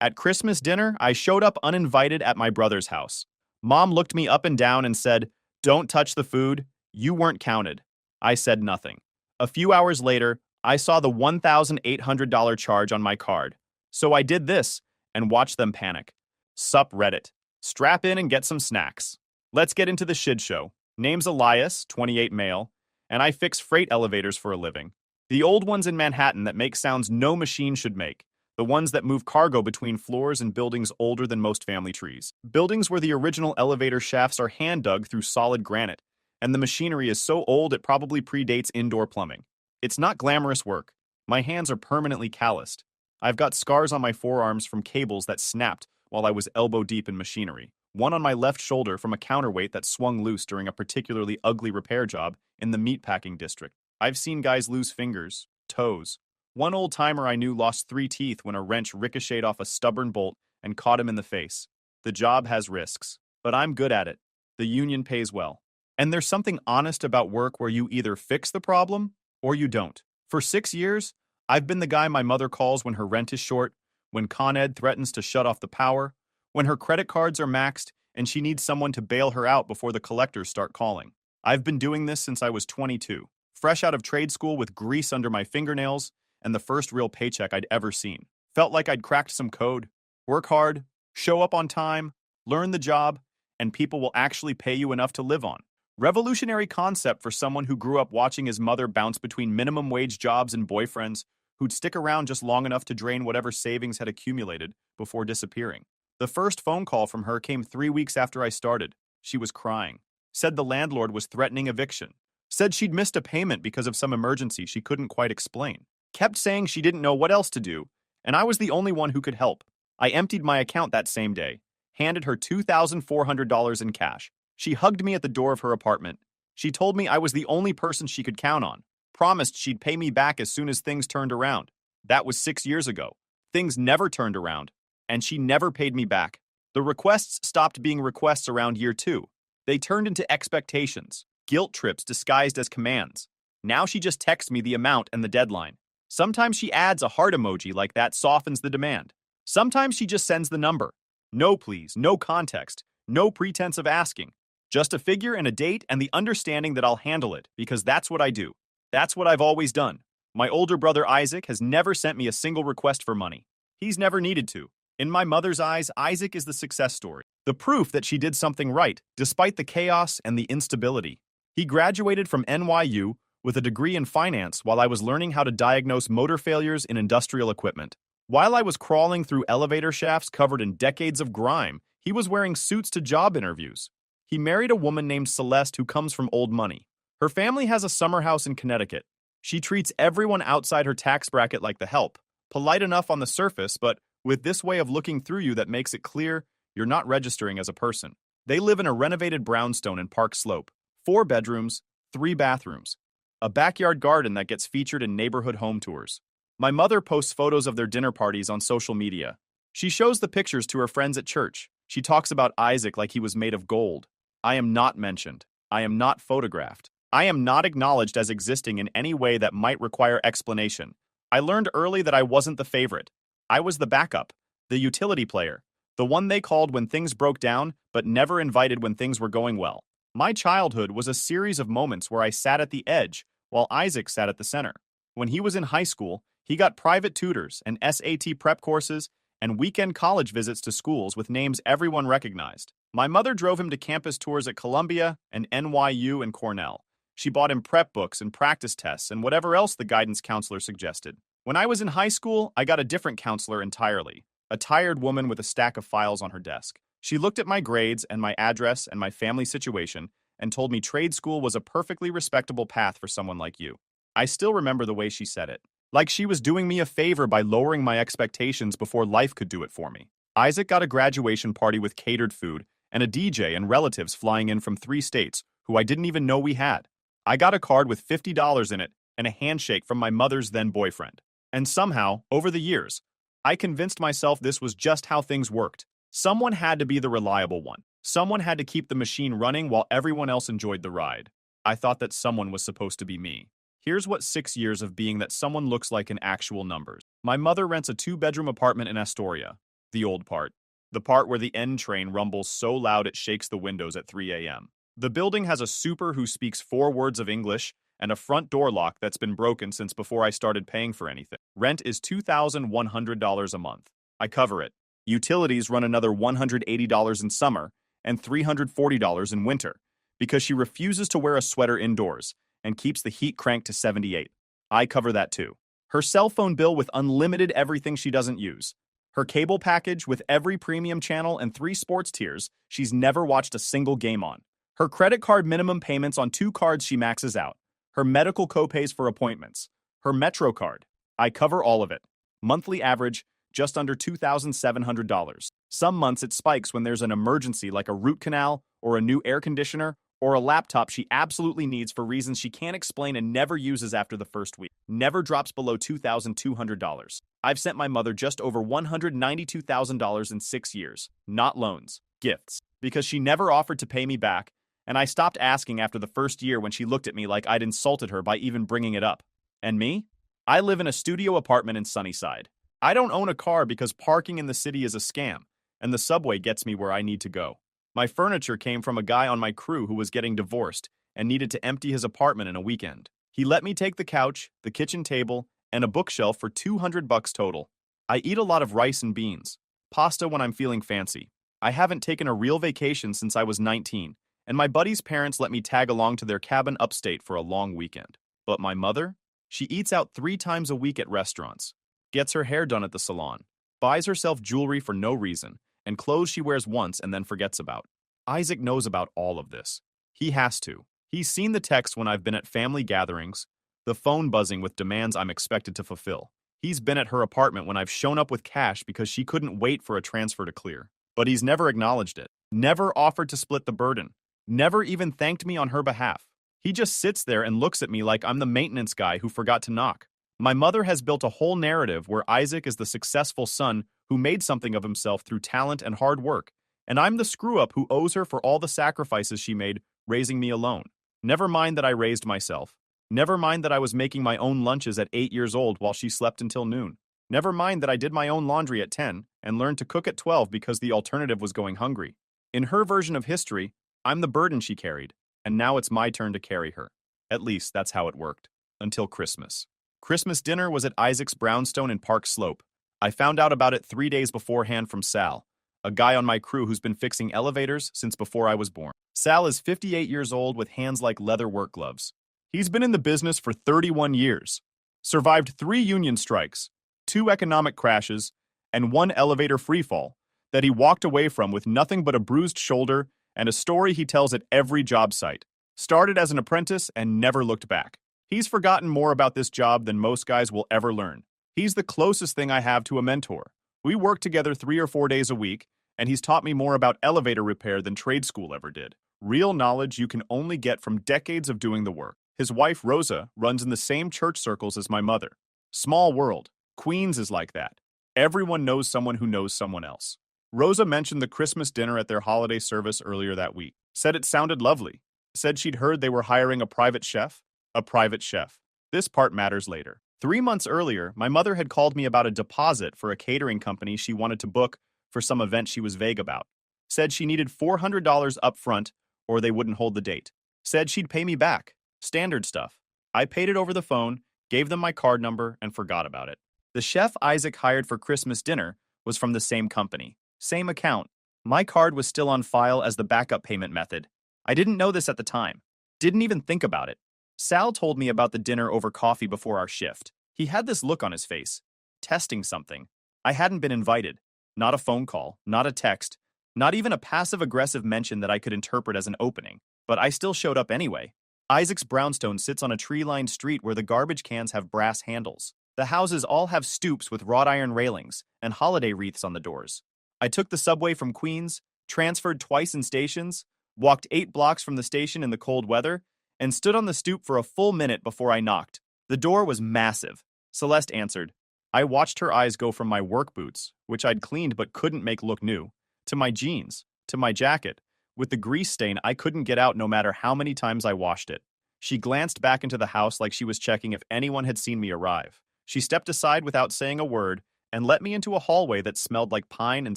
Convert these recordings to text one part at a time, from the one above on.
At Christmas dinner, I showed up uninvited at my brother's house. Mom looked me up and down and said, "Don't touch the food. You weren't counted." I said nothing. A few hours later, I saw the $1,800 charge on my card. So I did this and watched them panic. Sup Reddit. Strap in and get some snacks. Let's get into the shit show. Name's Elias, 28 male, and I fix freight elevators for a living. The old ones in Manhattan that make sounds no machine should make. The ones that move cargo between floors in buildings older than most family trees. Buildings where the original elevator shafts are hand-dug through solid granite, and the machinery is so old it probably predates indoor plumbing. It's not glamorous work. My hands are permanently calloused. I've got scars on my forearms from cables that snapped while I was elbow-deep in machinery. One on my left shoulder from a counterweight that swung loose during a particularly ugly repair job in the meatpacking district. I've seen guys lose fingers, toes. One old-timer I knew lost 3 teeth when a wrench ricocheted off a stubborn bolt and caught him in the face. The job has risks, but I'm good at it. The union pays well. And there's something honest about work where you either fix the problem or you don't. For 6 years, I've been the guy my mother calls when her rent is short, when Con Ed threatens to shut off the power, when her credit cards are maxed and she needs someone to bail her out before the collectors start calling. I've been doing this since I was 22, fresh out of trade school with grease under my fingernails and the first real paycheck I'd ever seen. Felt like I'd cracked some code. Work hard, show up on time, learn the job, and people will actually pay you enough to live on. Revolutionary concept for someone who grew up watching his mother bounce between minimum wage jobs and boyfriends who'd stick around just long enough to drain whatever savings had accumulated before disappearing. The first phone call from her came 3 weeks after I started. She was crying. Said the landlord was threatening eviction. Said she'd missed a payment because of some emergency she couldn't quite explain. Kept saying she didn't know what else to do, and I was the only one who could help. I emptied my account that same day, handed her $2,400 in cash. She hugged me at the door of her apartment. She told me I was the only person she could count on. Promised she'd pay me back as soon as things turned around. That was 6 years ago. Things never turned around, and she never paid me back. The requests stopped being requests around year 2. They turned into expectations, guilt trips disguised as commands. Now she just texts me the amount and the deadline. Sometimes she adds a heart emoji like that softens the demand. Sometimes she just sends the number. No please, no context, no pretense of asking. Just a figure and a date and the understanding that I'll handle it because that's what I do. That's what I've always done. My older brother Isaac has never sent me a single request for money. He's never needed to. In my mother's eyes, Isaac is the success story. The proof that she did something right, despite the chaos and the instability. He graduated from NYU with a degree in finance while I was learning how to diagnose motor failures in industrial equipment. While I was crawling through elevator shafts covered in decades of grime, he was wearing suits to job interviews. He married a woman named Celeste who comes from old money. Her family has a summer house in Connecticut. She treats everyone outside her tax bracket like the help, polite enough on the surface, but with this way of looking through you that makes it clear you're not registering as a person. They live in a renovated brownstone in Park Slope. 4 bedrooms, 3 bathrooms. A backyard garden that gets featured in neighborhood home tours. My mother posts photos of their dinner parties on social media. She shows the pictures to her friends at church. She talks about Isaac like he was made of gold. I am not mentioned. I am not photographed. I am not acknowledged as existing in any way that might require explanation. I learned early that I wasn't the favorite. I was the backup, the utility player, the one they called when things broke down, but never invited when things were going well. My childhood was a series of moments where I sat at the edge, while Isaac sat at the center. When he was in high school, he got private tutors and SAT prep courses and weekend college visits to schools with names everyone recognized. My mother drove him to campus tours at Columbia and NYU and Cornell. She bought him prep books and practice tests and whatever else the guidance counselor suggested. When I was in high school, I got a different counselor entirely, a tired woman with a stack of files on her desk. She looked at my grades and my address and my family situation and told me trade school was a perfectly respectable path for someone like you. I still remember the way she said it. Like she was doing me a favor by lowering my expectations before life could do it for me. Isaac got a graduation party with catered food and a DJ and relatives flying in from 3 states who I didn't even know we had. I got a card with $50 in it and a handshake from my mother's then boyfriend. And somehow, over the years, I convinced myself this was just how things worked. Someone had to be the reliable one. Someone had to keep the machine running while everyone else enjoyed the ride. I thought that someone was supposed to be me. Here's what 6 years of being that someone looks like in actual numbers. My mother rents a 2-bedroom apartment in Astoria. The old part. The part where the N train rumbles so loud it shakes the windows at 3 a.m. The building has a super who speaks 4 words of English and a front door lock that's been broken since before I started paying for anything. Rent is $2,100 a month. I cover it. Utilities run another $180 in summer and $340 in winter because she refuses to wear a sweater indoors and keeps the heat cranked to 78. I cover that too. Her cell phone bill with unlimited everything she doesn't use. Her cable package with every premium channel and 3 sports tiers she's never watched a single game on. Her credit card minimum payments on 2 cards she maxes out. Her medical copays for appointments. Her Metro card. I cover all of it. Monthly average, just under $2,700. Some months it spikes when there's an emergency like a root canal or a new air conditioner or a laptop she absolutely needs for reasons she can't explain and never uses after the first week. Never drops below $2,200. I've sent my mother just over $192,000 in 6 years. Not loans, gifts. Because she never offered to pay me back, and I stopped asking after the first year when she looked at me like I'd insulted her by even bringing it up. And me? I live in a studio apartment in Sunnyside. I don't own a car because parking in the city is a scam, and the subway gets me where I need to go. My furniture came from a guy on my crew who was getting divorced and needed to empty his apartment in a weekend. He let me take the couch, the kitchen table, and a bookshelf for $200 total. I eat a lot of rice and beans, pasta when I'm feeling fancy. I haven't taken a real vacation since I was 19, and my buddy's parents let me tag along to their cabin upstate for a long weekend. But my mother? She eats out 3 times a week at restaurants, gets her hair done at the salon, buys herself jewelry for no reason, and clothes she wears once and then forgets about. Isaac knows about all of this. He has to. He's seen the text when I've been at family gatherings, the phone buzzing with demands I'm expected to fulfill. He's been at her apartment when I've shown up with cash because she couldn't wait for a transfer to clear. But he's never acknowledged it, never offered to split the burden, never even thanked me on her behalf. He just sits there and looks at me like I'm the maintenance guy who forgot to knock. My mother has built a whole narrative where Isaac is the successful son who made something of himself through talent and hard work, and I'm the screw-up who owes her for all the sacrifices she made raising me alone. Never mind that I raised myself. Never mind that I was making my own lunches at 8 years old while she slept until noon. Never mind that I did my own laundry at 10 and learned to cook at 12 because the alternative was going hungry. In her version of history, I'm the burden she carried, and now it's my turn to carry her. At least that's how it worked. Until Christmas. Christmas dinner was at Isaac's brownstone in Park Slope. I found out about it 3 days beforehand from Sal, a guy on my crew who's been fixing elevators since before I was born. Sal is 58 years old with hands like leather work gloves. He's been in the business for 31 years, survived 3 union strikes, 2 economic crashes, and 1 elevator freefall that he walked away from with nothing but a bruised shoulder and a story he tells at every job site. Started as an apprentice and never looked back. He's forgotten more about this job than most guys will ever learn. He's the closest thing I have to a mentor. We work together 3 or 4 days a week, and he's taught me more about elevator repair than trade school ever did. Real knowledge you can only get from decades of doing the work. His wife, Rosa, runs in the same church circles as my mother. Small world. Queens is like that. Everyone knows someone who knows someone else. Rosa mentioned the Christmas dinner at their holiday service earlier that week. Said it sounded lovely. Said she'd heard they were hiring a private chef. A private chef. This part matters later. 3 months earlier, my mother had called me about a deposit for a catering company she wanted to book for some event she was vague about. Said she needed $400 up front or they wouldn't hold the date. Said she'd pay me back. Standard stuff. I paid it over the phone, gave them my card number, and forgot about it. The chef Isaac hired for Christmas dinner was from the same company. Same account. My card was still on file as the backup payment method. I didn't know this at the time. Didn't even think about it. Sal told me about the dinner over coffee before our shift. He had this look on his face. Testing something. I hadn't been invited. Not a phone call, not a text, not even a passive-aggressive mention that I could interpret as an opening. But I still showed up anyway. Isaac's brownstone sits on a tree-lined street where the garbage cans have brass handles. The houses all have stoops with wrought iron railings and holiday wreaths on the doors. I took the subway from Queens, transferred twice in stations, walked 8 blocks from the station in the cold weather, and stood on the stoop for a full minute before I knocked. The door was massive. Celeste answered. I watched her eyes go from my work boots, which I'd cleaned but couldn't make look new, to my jeans, to my jacket, with the grease stain I couldn't get out no matter how many times I washed it. She glanced back into the house like she was checking if anyone had seen me arrive. She stepped aside without saying a word and let me into a hallway that smelled like pine and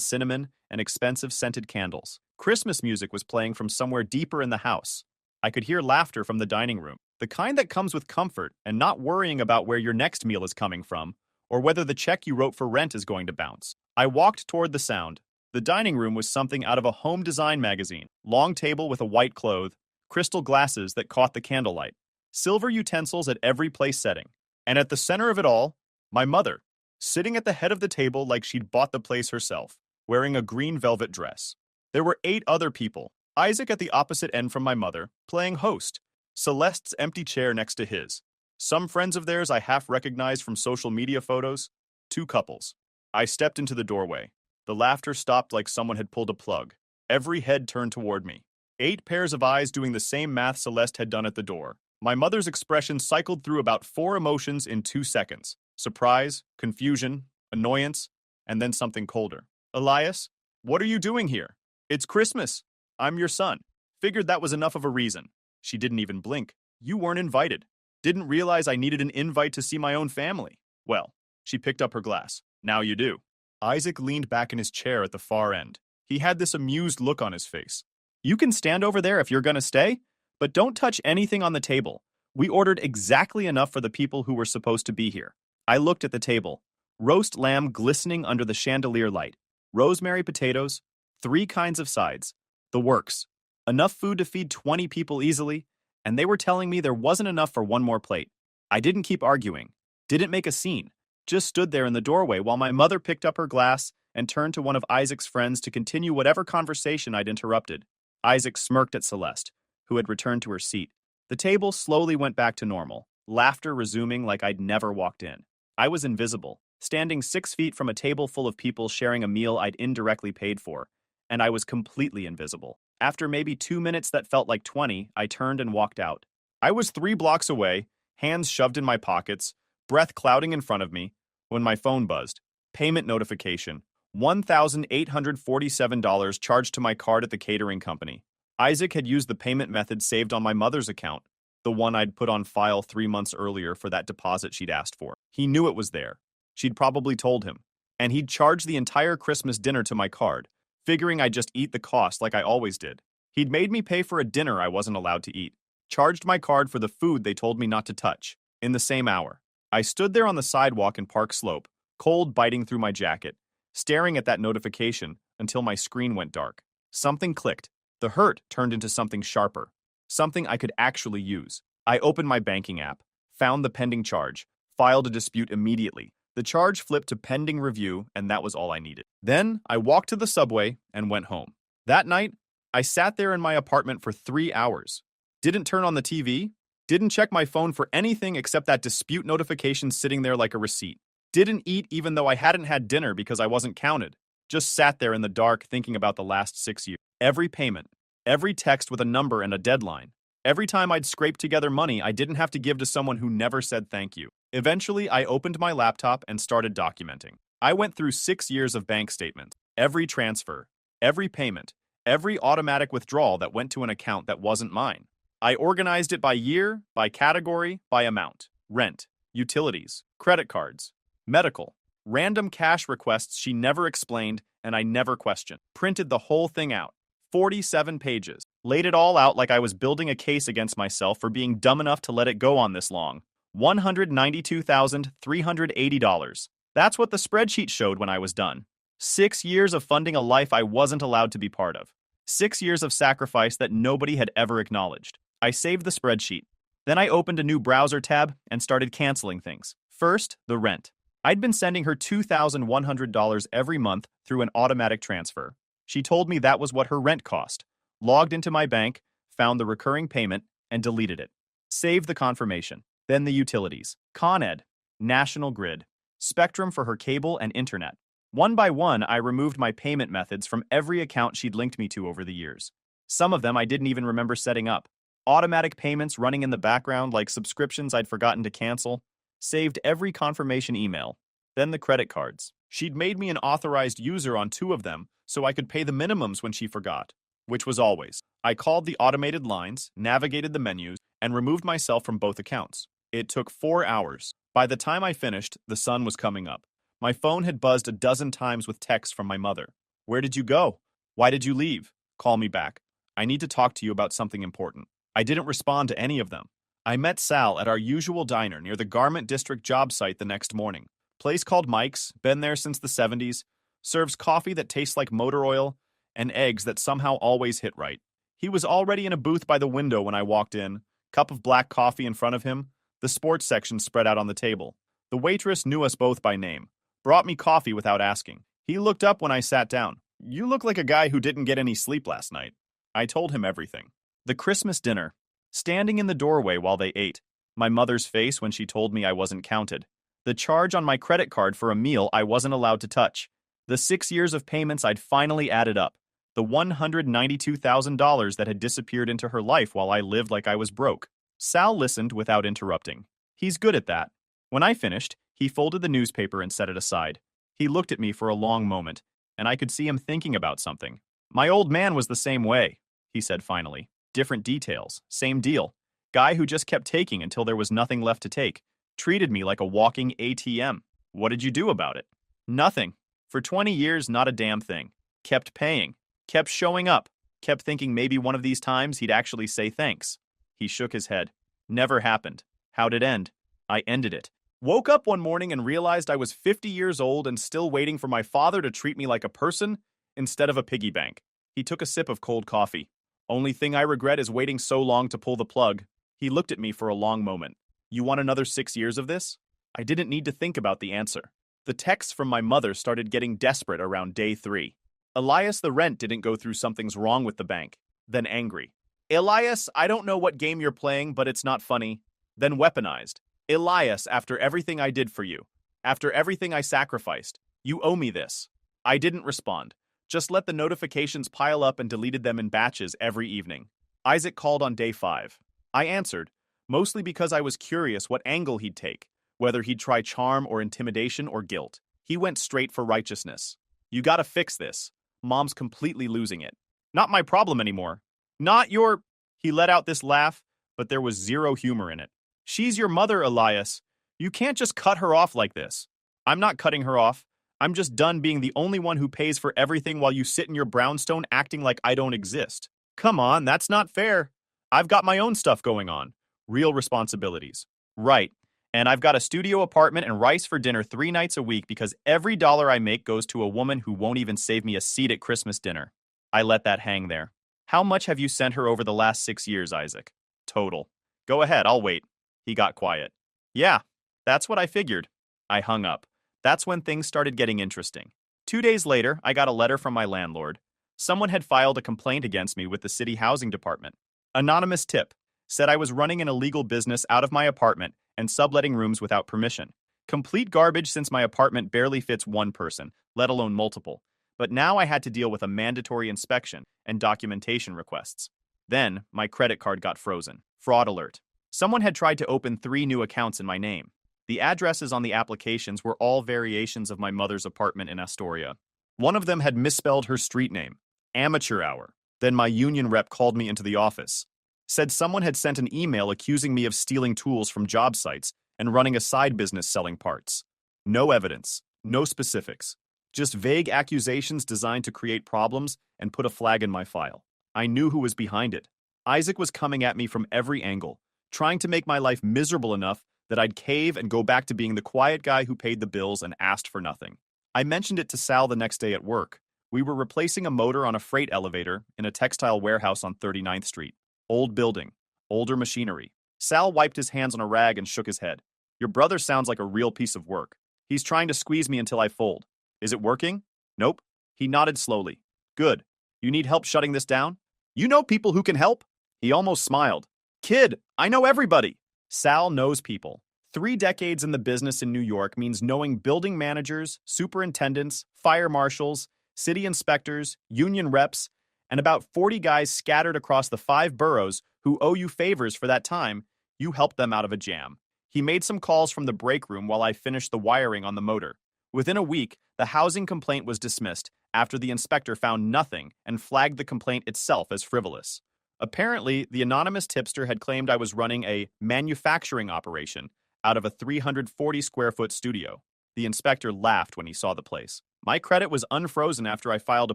cinnamon and expensive scented candles. Christmas music was playing from somewhere deeper in the house. I could hear laughter from the dining room, the kind that comes with comfort and not worrying about where your next meal is coming from or whether the check you wrote for rent is going to bounce. I walked toward the sound. The dining room was something out of a home design magazine. Long table with a white cloth, crystal glasses that caught the candlelight, silver utensils at every place setting. And at the center of it all, my mother, sitting at the head of the table like she'd bought the place herself, wearing a green velvet dress. There were 8 other people, Isaac at the opposite end from my mother, playing host, Celeste's empty chair next to his. Some friends of theirs I half recognized from social media photos, 2 couples. I stepped into the doorway. The laughter stopped like someone had pulled a plug. Every head turned toward me. 8 pairs of eyes doing the same math Celeste had done at the door. My mother's expression cycled through about 4 emotions in 2 seconds. Surprise, confusion, annoyance, and then something colder. Elias, what are you doing here? It's Christmas. I'm your son. Figured that was enough of a reason. She didn't even blink. You weren't invited. Didn't realize I needed an invite to see my own family. Well, she picked up her glass. Now you do. Isaac leaned back in his chair at the far end. He had this amused look on his face. You can stand over there if you're gonna stay, but don't touch anything on the table. We ordered exactly enough for the people who were supposed to be here. I looked at the table. Roast lamb glistening under the chandelier light. Rosemary potatoes. 3 kinds of sides. The works. Enough food to feed 20 people easily, and they were telling me there wasn't enough for 1 more plate. I didn't keep arguing. Didn't make a scene. Just stood there in the doorway while my mother picked up her glass and turned to one of Isaac's friends to continue whatever conversation I'd interrupted. Isaac smirked at Celeste, who had returned to her seat. The table slowly went back to normal, laughter resuming like I'd never walked in. I was invisible, standing 6 feet from a table full of people sharing a meal I'd indirectly paid for, and I was completely invisible. After maybe 2 minutes that felt like 20, I turned and walked out. I was 3 blocks away, hands shoved in my pockets, breath clouding in front of me, when my phone buzzed. Payment notification. $1,847 charged to my card at the catering company. Isaac had used the payment method saved on my mother's account, the one I'd put on file 3 months earlier for that deposit she'd asked for. He knew it was there. She'd probably told him. And he'd charged the entire Christmas dinner to my card, figuring I'd just eat the cost like I always did. He'd made me pay for a dinner I wasn't allowed to eat. Charged my card for the food they told me not to touch. In the same hour. I stood there on the sidewalk in Park Slope, cold biting through my jacket, staring at that notification until my screen went dark. Something clicked. The hurt turned into something sharper. Something I could actually use. I opened my banking app, found the pending charge, filed a dispute immediately. The charge flipped to pending review, and that was all I needed. Then I walked to the subway and went home. That night, I sat there in my apartment for 3 hours. Didn't turn on the TV. Didn't check my phone for anything except that dispute notification sitting there like a receipt. Didn't eat even though I hadn't had dinner because I wasn't counted. Just sat there in the dark thinking about the last 6 years. Every payment, every text with a number and a deadline. Every time I'd scrape together money I didn't have to give to someone who never said thank you. Eventually, I opened my laptop and started documenting. I went through 6 years of bank statements, every transfer, every payment, every automatic withdrawal that went to an account that wasn't mine. I organized it by year, by category, by amount. Rent, utilities, credit cards, medical, random cash requests she never explained and I never questioned. Printed the whole thing out. 47 pages. Laid it all out like I was building a case against myself for being dumb enough to let it go on this long. $192,380. That's what the spreadsheet showed when I was done. 6 years of funding a life I wasn't allowed to be part of. 6 years of sacrifice that nobody had ever acknowledged. I saved the spreadsheet. Then I opened a new browser tab and started canceling things. First, the rent. I'd been sending her $2,100 every month through an automatic transfer. She told me that was what her rent cost. Logged into my bank, found the recurring payment, and deleted it. Saved the confirmation. Then the utilities. Con Ed, National Grid, Spectrum for her cable and internet. One by one, I removed my payment methods from every account she'd linked me to over the years. Some of them I didn't even remember setting up. Automatic payments running in the background like subscriptions I'd forgotten to cancel. Saved every confirmation email. Then the credit cards. She'd made me an authorized user on 2 of them so I could pay the minimums when she forgot, which was always. I called the automated lines, navigated the menus, and removed myself from both accounts. It took 4 hours. By the time I finished, the sun was coming up. My phone had buzzed a dozen times with texts from my mother. Where did you go? Why did you leave? Call me back. I need to talk to you about something important. I didn't respond to any of them. I met Sal at our usual diner near the Garment District job site the next morning. Place called Mike's, been there since the 70s, serves coffee that tastes like motor oil, and eggs that somehow always hit right. He was already in a booth by the window when I walked in, cup of black coffee in front of him, the sports section spread out on the table. The waitress knew us both by name, brought me coffee without asking. He looked up when I sat down. You look like a guy who didn't get any sleep last night. I told him everything. The Christmas dinner. Standing in the doorway while they ate. My mother's face when she told me I wasn't counted. The charge on my credit card for a meal I wasn't allowed to touch. The 6 years of payments I'd finally added up. The $192,000 that had disappeared into her life while I lived like I was broke. Sal listened without interrupting. He's good at that. When I finished, he folded the newspaper and set it aside. He looked at me for a long moment, and I could see him thinking about something. My old man was the same way, he said finally. Different details, same deal. Guy who just kept taking until there was nothing left to take. Treated me like a walking ATM. What did you do about it? Nothing. For 20 years, not a damn thing. Kept paying. Kept showing up. Kept thinking maybe one of these times he'd actually say thanks. He shook his head. Never happened. How'd it end? I ended it. Woke up one morning and realized I was 50 years old and still waiting for my father to treat me like a person instead of a piggy bank. He took a sip of cold coffee. Only thing I regret is waiting so long to pull the plug. He looked at me for a long moment. You want another 6 years of this? I didn't need to think about the answer. The texts from my mother started getting desperate around day 3. Elias the rent didn't go through something's wrong with the bank. Then angry. Elias, I don't know what game you're playing, but it's not funny. Then weaponized. Elias, after everything I did for you, after everything I sacrificed, you owe me this. I didn't respond. Just let the notifications pile up and deleted them in batches every evening. Isaac called on day 5. I answered, mostly because I was curious what angle he'd take, whether he'd try charm or intimidation or guilt. He went straight for righteousness. You gotta fix this. Mom's completely losing it. Not my problem anymore. Not your... He let out this laugh, but there was zero humor in it. She's your mother, Elias. You can't just cut her off like this. I'm not cutting her off. I'm just done being the only one who pays for everything while you sit in your brownstone acting like I don't exist. Come on, that's not fair. I've got my own stuff going on. Real responsibilities. Right. And I've got a studio apartment and rice for dinner 3 nights a week because every dollar I make goes to a woman who won't even save me a seat at Christmas dinner. I let that hang there. How much have you sent her over the last 6 years, Isaac? Total. Go ahead, I'll wait. He got quiet. Yeah, that's what I figured. I hung up. That's when things started getting interesting. 2 days later, I got a letter from my landlord. Someone had filed a complaint against me with the city housing department. Anonymous tip. Said I was running an illegal business out of my apartment and subletting rooms without permission. Complete garbage since my apartment barely fits one person, let alone multiple. But now I had to deal with a mandatory inspection and documentation requests. Then, my credit card got frozen. Fraud alert. Someone had tried to open 3 new accounts in my name. The addresses on the applications were all variations of my mother's apartment in Astoria. One of them had misspelled her street name. Amateur hour. Then my union rep called me into the office. Said someone had sent an email accusing me of stealing tools from job sites and running a side business selling parts. No evidence. No specifics. Just vague accusations designed to create problems and put a flag in my file. I knew who was behind it. Isaac was coming at me from every angle, trying to make my life miserable enough that I'd cave and go back to being the quiet guy who paid the bills and asked for nothing. I mentioned it to Sal the next day at work. We were replacing a motor on a freight elevator in a textile warehouse on 39th Street. Old building. Older machinery. Sal wiped his hands on a rag and shook his head. Your brother sounds like a real piece of work. He's trying to squeeze me until I fold. Is it working? Nope. He nodded slowly. Good. You need help shutting this down? You know people who can help? He almost smiled. Kid, I know everybody. Sal knows people. 3 decades in the business in New York means knowing building managers, superintendents, fire marshals, city inspectors, union reps, and about 40 guys scattered across the 5 boroughs who owe you favors for that time you helped them out of a jam. He made some calls from the break room while I finished the wiring on the motor. Within a week, the housing complaint was dismissed after the inspector found nothing and flagged the complaint itself as frivolous. Apparently, the anonymous tipster had claimed I was running a manufacturing operation out of a 340-square-foot studio. The inspector laughed when he saw the place. My credit was unfrozen after I filed a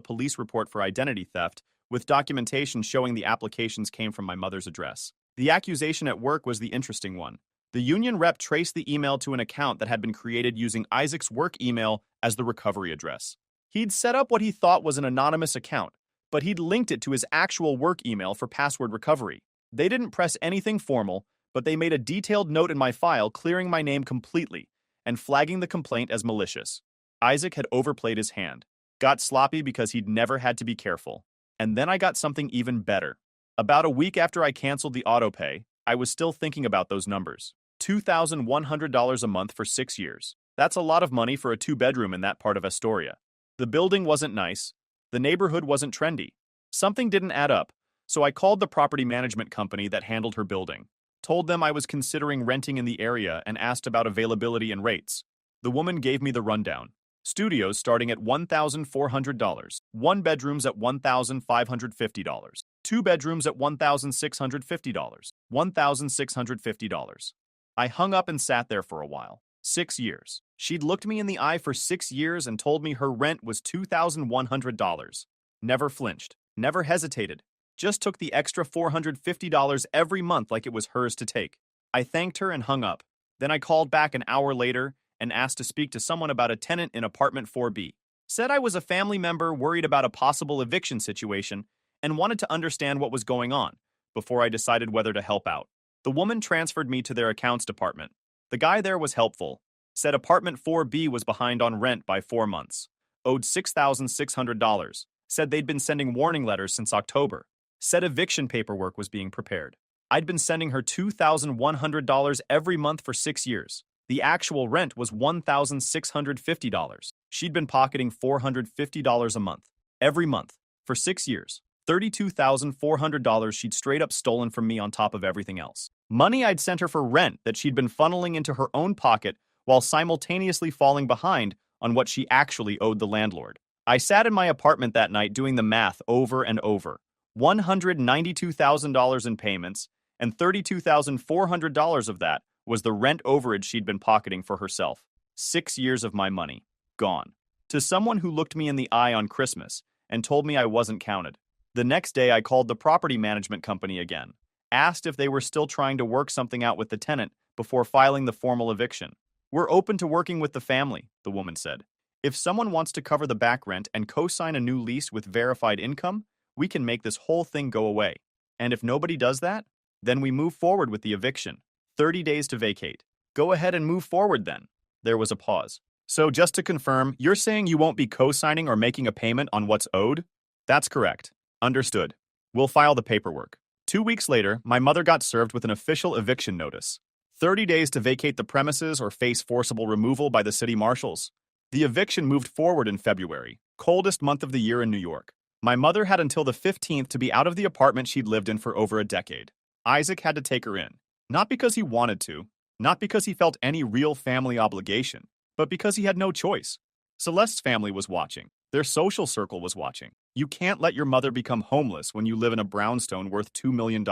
police report for identity theft, with documentation showing the applications came from my mother's address. The accusation at work was the interesting one. The union rep traced the email to an account that had been created using Isaac's work email as the recovery address. He'd set up what he thought was an anonymous account, but he'd linked it to his actual work email for password recovery. They didn't press anything formal, but they made a detailed note in my file clearing my name completely and flagging the complaint as malicious. Isaac had overplayed his hand, got sloppy because he'd never had to be careful. And then I got something even better. About a week after I canceled the autopay, I was still thinking about those numbers. $2,100 a month for 6 years. That's a lot of money for a 2-bedroom in that part of Astoria. The building wasn't nice. The neighborhood wasn't trendy. Something didn't add up, so I called the property management company that handled her building. Told them I was considering renting in the area and asked about availability and rates. The woman gave me the rundown. Studios starting at $1,400, 1 bedrooms at $1,550, 2 bedrooms at $1,650, $1,650. I hung up and sat there for a while. 6 years. She'd looked me in the eye for 6 years and told me her rent was $2,100. Never flinched, never hesitated, just took the extra $450 every month like it was hers to take. I thanked her and hung up. Then I called back an hour later and asked to speak to someone about a tenant in apartment 4B. Said I was a family member worried about a possible eviction situation and wanted to understand what was going on before I decided whether to help out. The woman transferred me to their accounts department. The guy there was helpful. Said apartment 4B was behind on rent by 4 months. Owed $6,600. Said they'd been sending warning letters since October. Said eviction paperwork was being prepared. I'd been sending her $2,100 every month for 6 years. The actual rent was $1,650. She'd been pocketing $450 a month, every month, for 6 years. $32,400 she'd straight up stolen from me on top of everything else. Money I'd sent her for rent that she'd been funneling into her own pocket while simultaneously falling behind on what she actually owed the landlord. I sat in my apartment that night doing the math over and over. $192,000 in payments, and $32,400 of that was the rent overage she'd been pocketing for herself. 6 years of my money, gone. To someone who looked me in the eye on Christmas and told me I wasn't counted. The next day I called the property management company again, asked if they were still trying to work something out with the tenant before filing the formal eviction. We're open to working with the family, the woman said. If someone wants to cover the back rent and co-sign a new lease with verified income, we can make this whole thing go away. And if nobody does that, then we move forward with the eviction. 30 days to vacate. Go ahead and move forward then. There was a pause. So just to confirm, you're saying you won't be co-signing or making a payment on what's owed? That's correct. Understood. We'll file the paperwork. 2 weeks later, my mother got served with an official eviction notice. 30 days to vacate the premises or face forcible removal by the city marshals. The eviction moved forward in February, coldest month of the year in New York. My mother had until the 15th to be out of the apartment she'd lived in for over a decade. Isaac had to take her in. Not because he wanted to, not because he felt any real family obligation, but because he had no choice. Celeste's family was watching. Their social circle was watching. You can't let your mother become homeless when you live in a brownstone worth $2 million.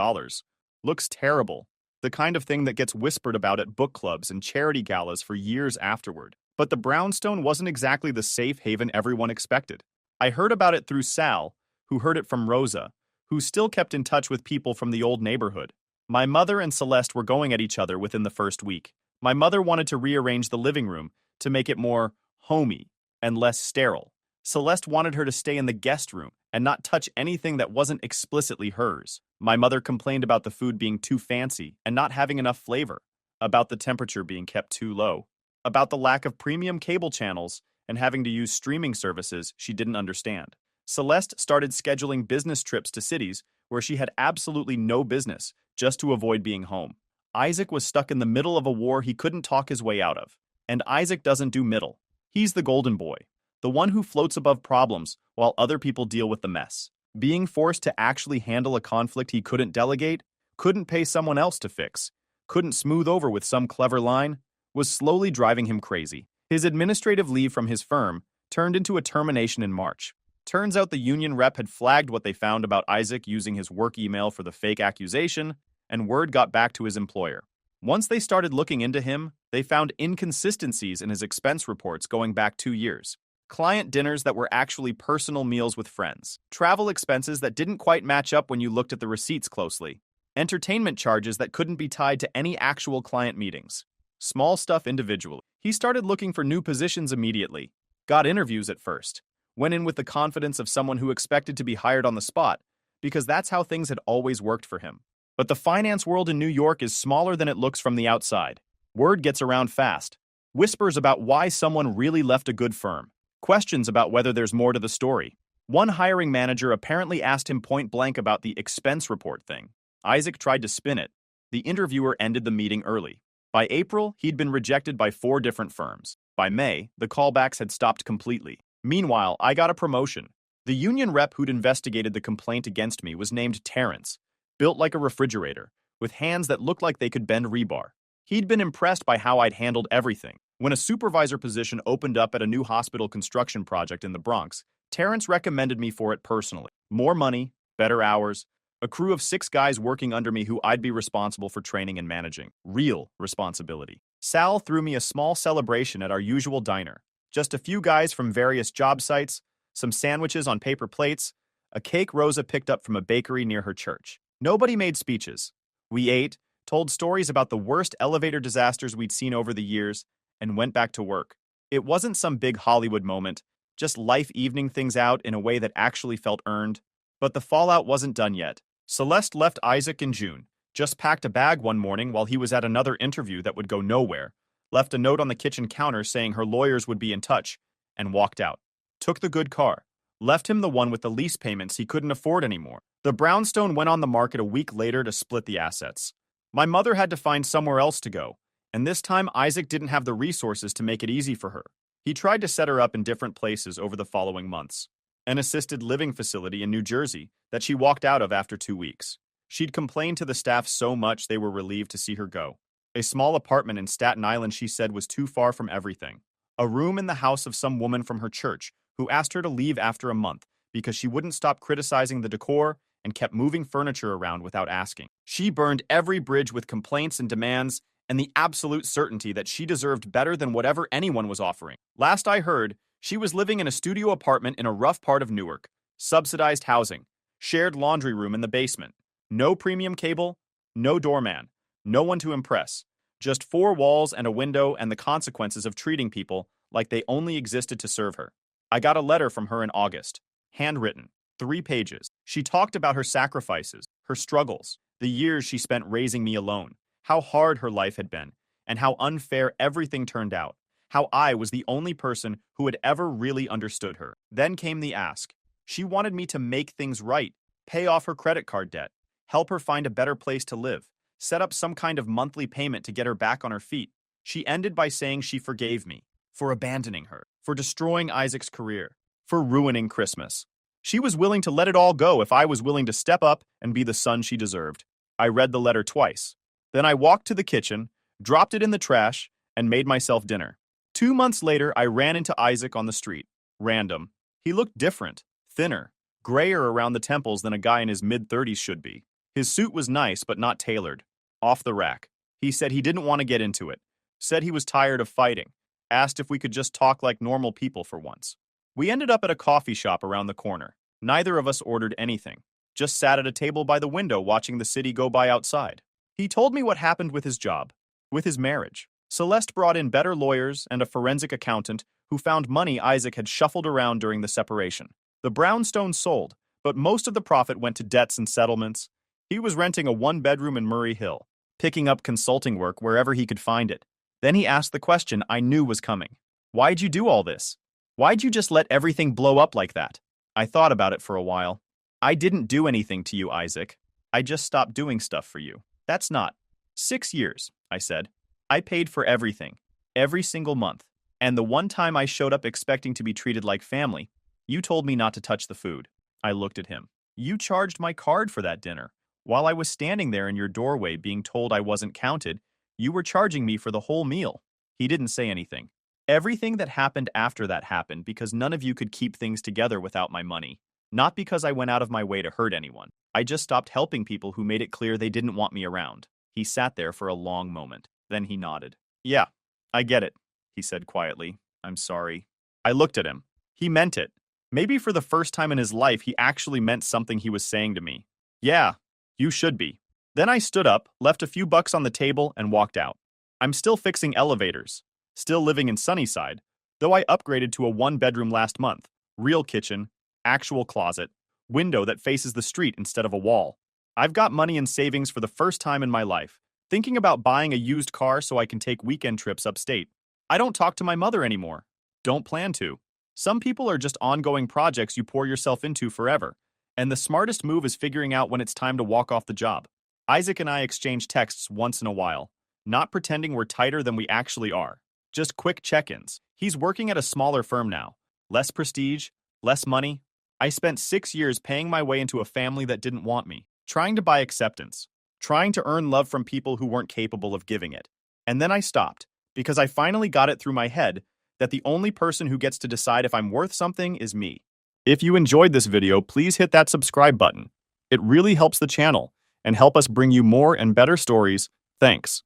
Looks terrible. The kind of thing that gets whispered about at book clubs and charity galas for years afterward. But the brownstone wasn't exactly the safe haven everyone expected. I heard about it through Sal, who heard it from Rosa, who still kept in touch with people from the old neighborhood. My mother and Celeste were going at each other within the first week. My mother wanted to rearrange the living room to make it more homey and less sterile. Celeste wanted her to stay in the guest room and not touch anything that wasn't explicitly hers. My mother complained about the food being too fancy and not having enough flavor, about the temperature being kept too low, about the lack of premium cable channels and having to use streaming services she didn't understand. Celeste started scheduling business trips to cities where she had absolutely no business, just to avoid being home. Isaac was stuck in the middle of a war he couldn't talk his way out of. And Isaac doesn't do middle. He's the golden boy, the one who floats above problems while other people deal with the mess. Being forced to actually handle a conflict he couldn't delegate, couldn't pay someone else to fix, couldn't smooth over with some clever line, was slowly driving him crazy. His administrative leave from his firm turned into a termination in March. Turns out the union rep had flagged what they found about Isaac using his work email for the fake accusation, and word got back to his employer. Once they started looking into him, They found inconsistencies in his expense reports going back 2 years. Client dinners that were actually personal meals with friends. Travel expenses that didn't quite match up when you looked at the receipts closely. Entertainment charges that couldn't be tied to any actual client meetings. Small stuff individually. He started looking for new positions immediately. Got interviews at first. Went in with the confidence of someone who expected to be hired on the spot, because that's how things had always worked for him. But the finance world in New York is smaller than it looks from the outside. Word gets around fast. Whispers about why someone really left a good firm. Questions about whether there's more to the story. One hiring manager apparently asked him point blank about the expense report thing. Isaac tried to spin it. The interviewer ended the meeting early. By April, he'd been rejected by 4 different firms. By May, the callbacks had stopped completely. Meanwhile, I got a promotion. The union rep who'd investigated the complaint against me was named Terrence, built like a refrigerator, with hands that looked like they could bend rebar. He'd been impressed by how I'd handled everything. When a supervisor position opened up at a new hospital construction project in the Bronx, Terrence recommended me for it personally. More money, better hours, a crew of 6 guys working under me who I'd be responsible for training and managing. Real responsibility. Sal threw me a small celebration at our usual diner. Just a few guys from various job sites, some sandwiches on paper plates, a cake Rosa picked up from a bakery near her church. Nobody made speeches. We ate, told stories about the worst elevator disasters we'd seen over the years, and went back to work. It wasn't some big Hollywood moment, just life evening things out in a way that actually felt earned. But the fallout wasn't done yet. Celeste left Isaac in June, just packed a bag one morning while he was at another interview that would go nowhere, left a note on the kitchen counter saying her lawyers would be in touch, and walked out. Took the good car. Left him the one with the lease payments he couldn't afford anymore. The brownstone went on the market a week later to split the assets. My mother had to find somewhere else to go, and this time Isaac didn't have the resources to make it easy for her. He tried to set her up in different places over the following months. An assisted living facility in New Jersey that she walked out of after 2 weeks. She'd complained to the staff so much they were relieved to see her go. A small apartment in Staten Island she said was too far from everything. A room in the house of some woman from her church who asked her to leave after a month because she wouldn't stop criticizing the decor and kept moving furniture around without asking. She burned every bridge with complaints and demands and the absolute certainty that she deserved better than whatever anyone was offering. Last I heard, she was living in a studio apartment in a rough part of Newark. Subsidized housing. Shared laundry room in the basement. No premium cable. No doorman. No one to impress. Just 4 walls and a window and the consequences of treating people like they only existed to serve her. I got a letter from her in August. Handwritten. 3 pages. She talked about her sacrifices, her struggles, the years she spent raising me alone, how hard her life had been, and how unfair everything turned out, how I was the only person who had ever really understood her. Then came the ask. She wanted me to make things right, pay off her credit card debt, help her find a better place to live, set up some kind of monthly payment to get her back on her feet. She ended by saying she forgave me for abandoning her, for destroying Isaac's career, for ruining Christmas. She was willing to let it all go if I was willing to step up and be the son she deserved. I read the letter twice. Then I walked to the kitchen, dropped it in the trash, and made myself dinner. 2 months later, I ran into Isaac on the street. Random. He looked different, thinner, grayer around the temples than a guy in his mid-30s should be. His suit was nice but not tailored. Off the rack. He said he didn't want to get into it. Said he was tired of fighting. Asked if we could just talk like normal people for once. We ended up at a coffee shop around the corner. Neither of us ordered anything. Just sat at a table by the window watching the city go by outside. He told me what happened with his job, with his marriage. Celeste brought in better lawyers and a forensic accountant who found money Isaac had shuffled around during the separation. The brownstone sold, but most of the profit went to debts and settlements. He was renting a 1-bedroom in Murray Hill, picking up consulting work wherever he could find it. Then he asked the question I knew was coming. Why'd you do all this? Why'd you just let everything blow up like that? I thought about it for a while. I didn't do anything to you, Isaac. I just stopped doing stuff for you. That's not. 6 years, I said. I paid for everything, every single month. And the one time I showed up expecting to be treated like family, you told me not to touch the food. I looked at him. You charged my card for that dinner. While I was standing there in your doorway being told I wasn't counted, you were charging me for the whole meal. He didn't say anything. Everything that happened after that happened because none of you could keep things together without my money. Not because I went out of my way to hurt anyone. I just stopped helping people who made it clear they didn't want me around. He sat there for a long moment. Then he nodded. Yeah, I get it, he said quietly. I'm sorry. I looked at him. He meant it. Maybe for the first time in his life, he actually meant something he was saying to me. Yeah, you should be. Then I stood up, left a few bucks on the table, and walked out. I'm still fixing elevators, still living in Sunnyside, though I upgraded to a one-bedroom last month. Real kitchen, actual closet, window that faces the street instead of a wall. I've got money in savings for the first time in my life, thinking about buying a used car so I can take weekend trips upstate. I don't talk to my mother anymore. Don't plan to. Some people are just ongoing projects you pour yourself into forever, and the smartest move is figuring out when it's time to walk off the job. Isaac and I exchange texts once in a while, not pretending we're tighter than we actually are. Just quick check-ins. He's working at a smaller firm now. Less prestige, less money. I spent 6 years paying my way into a family that didn't want me, trying to buy acceptance, trying to earn love from people who weren't capable of giving it. And then I stopped, because I finally got it through my head that the only person who gets to decide if I'm worth something is me. If you enjoyed this video, please hit that subscribe button. It really helps the channel and help us bring you more and better stories. Thanks.